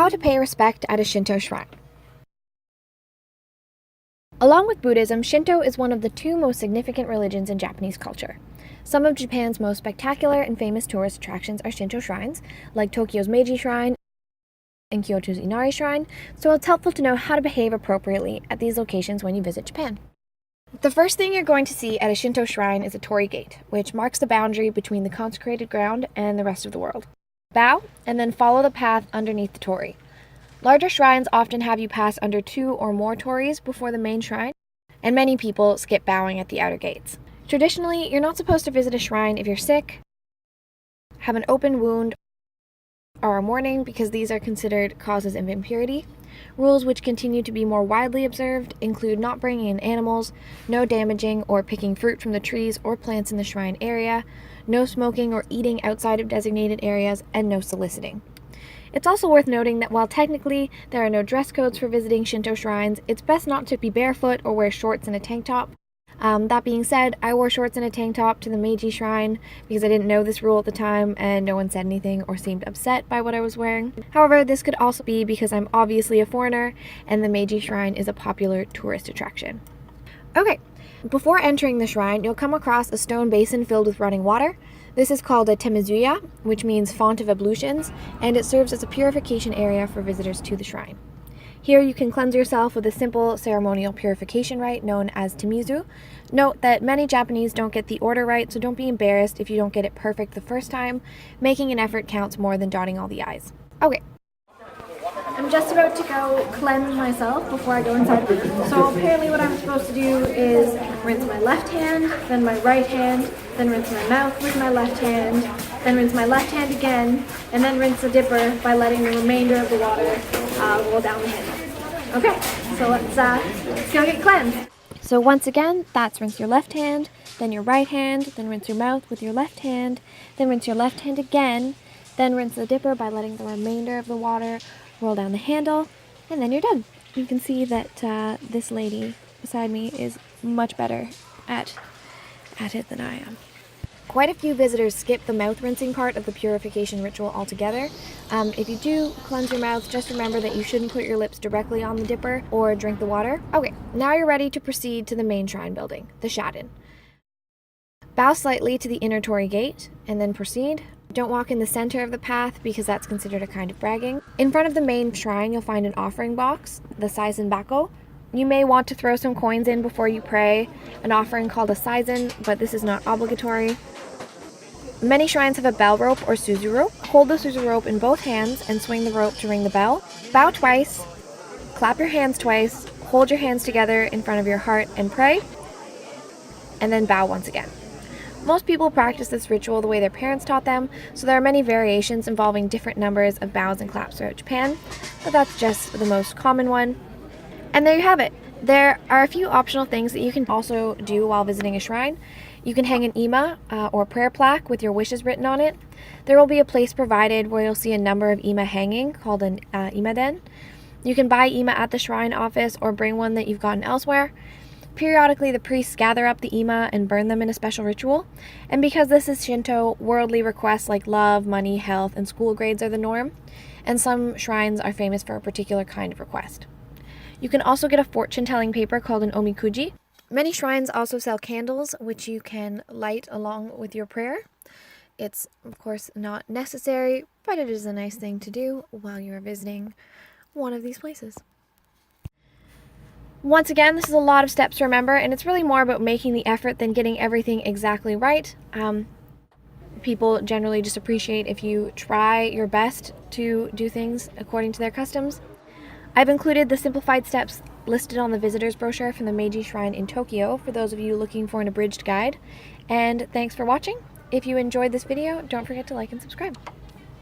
How to pay respect at a Shinto shrine. Along with Buddhism, Shinto is one of the two most significant religions in Japanese culture. Some of Japan's most spectacular and famous tourist attractions are Shinto shrines, like Tokyo's Meiji Shrine and Kyoto's Inari Shrine, so it's helpful to know how to behave appropriately at these locations when you visit Japan. The first thing you're going to see at a Shinto shrine is a Torii Gate, which marks the boundary between the consecrated ground and the rest of the world. Bow, and then follow the path underneath the torii. Larger shrines often have you pass under 2 or more tories before the main shrine, and many people skip bowing at the outer gates. Traditionally, you're not supposed to visit a shrine if you're sick, have an open wound, or are mourning, because these are considered causes of impurity. Rules which continue to be more widely observed include not bringing in animals, no damaging or picking fruit from the trees or plants in the shrine area, no smoking or eating outside of designated areas, and no soliciting. It's also worth noting that while technically there are no dress codes for visiting Shinto shrines, it's best not to be barefoot or wear shorts and a tank top. That being said, I wore shorts and a tank top to the Meiji Shrine because I didn't know this rule at the time and no one said anything or seemed upset by what I was wearing. However, this could also be because I'm obviously a foreigner and the Meiji Shrine is a popular tourist attraction. Okay, before entering the shrine, you'll come across a stone basin filled with running water. This is called a Temizuya, which means font of ablutions, and it serves as a purification area for visitors to the shrine. Here you can cleanse yourself with a simple ceremonial purification rite known as Temizu. Note that many Japanese don't get the order right, so don't be embarrassed if you don't get it perfect the first time. Making an effort counts more than dotting all the I's. Okay. I'm just about to go cleanse myself before I go inside. So apparently what I'm supposed to do is rinse my left hand, then my right hand, then rinse my mouth with my left hand, then rinse my left hand again, and then rinse the dipper by letting the remainder of the water roll down the handle. Okay, so let's go get cleansed. So once again, that's rinse your left hand, then your right hand, then rinse your mouth with your left hand, then rinse your left hand again, then rinse the dipper by letting the remainder of the water roll down the handle, and then you're done. You can see that this lady beside me is much better at it than I am. Quite a few visitors skip the mouth rinsing part of the purification ritual altogether. If you do cleanse your mouth, just remember that you shouldn't put your lips directly on the dipper or drink the water. Okay, now you're ready to proceed to the main shrine building, the Shaden. Bow slightly to the inner Torii Gate, and then proceed. Don't walk in the center of the path because that's considered a kind of bragging. In front of the main shrine, you'll find an offering box, the Saizen Bako. You may want to throw some coins in before you pray, an offering called a Saizen, but this is not obligatory. Many shrines have a bell rope or Suzu rope. Hold the Suzu rope in both hands and swing the rope to ring the bell. Bow twice, clap your hands twice, hold your hands together in front of your heart and pray, and then bow once again. Most people practice this ritual the way their parents taught them, so there are many variations involving different numbers of bows and claps throughout Japan, but that's just the most common one. And there you have it. There are a few optional things that you can also do while visiting a shrine. You can hang an ima or prayer plaque with your wishes written on it. There will be a place provided where you'll see a number of ima hanging called an ima-den. You can buy ima at the shrine office or bring one that you've gotten elsewhere. Periodically, the priests gather up the ima and burn them in a special ritual. And because this is Shinto, worldly requests like love, money, health, and school grades are the norm. And some shrines are famous for a particular kind of request. You can also get a fortune-telling paper called an omikuji. Many shrines also sell candles, which you can light along with your prayer. It's, of course, not necessary, but it is a nice thing to do while you are visiting one of these places. Once again, this is a lot of steps to remember, and it's really more about making the effort than getting everything exactly right. People generally just appreciate if you try your best to do things according to their customs. I've included the simplified steps listed on the visitor's brochure from the Meiji Shrine in Tokyo for those of you looking for an abridged guide. And thanks for watching. If you enjoyed this video, don't forget to like and subscribe.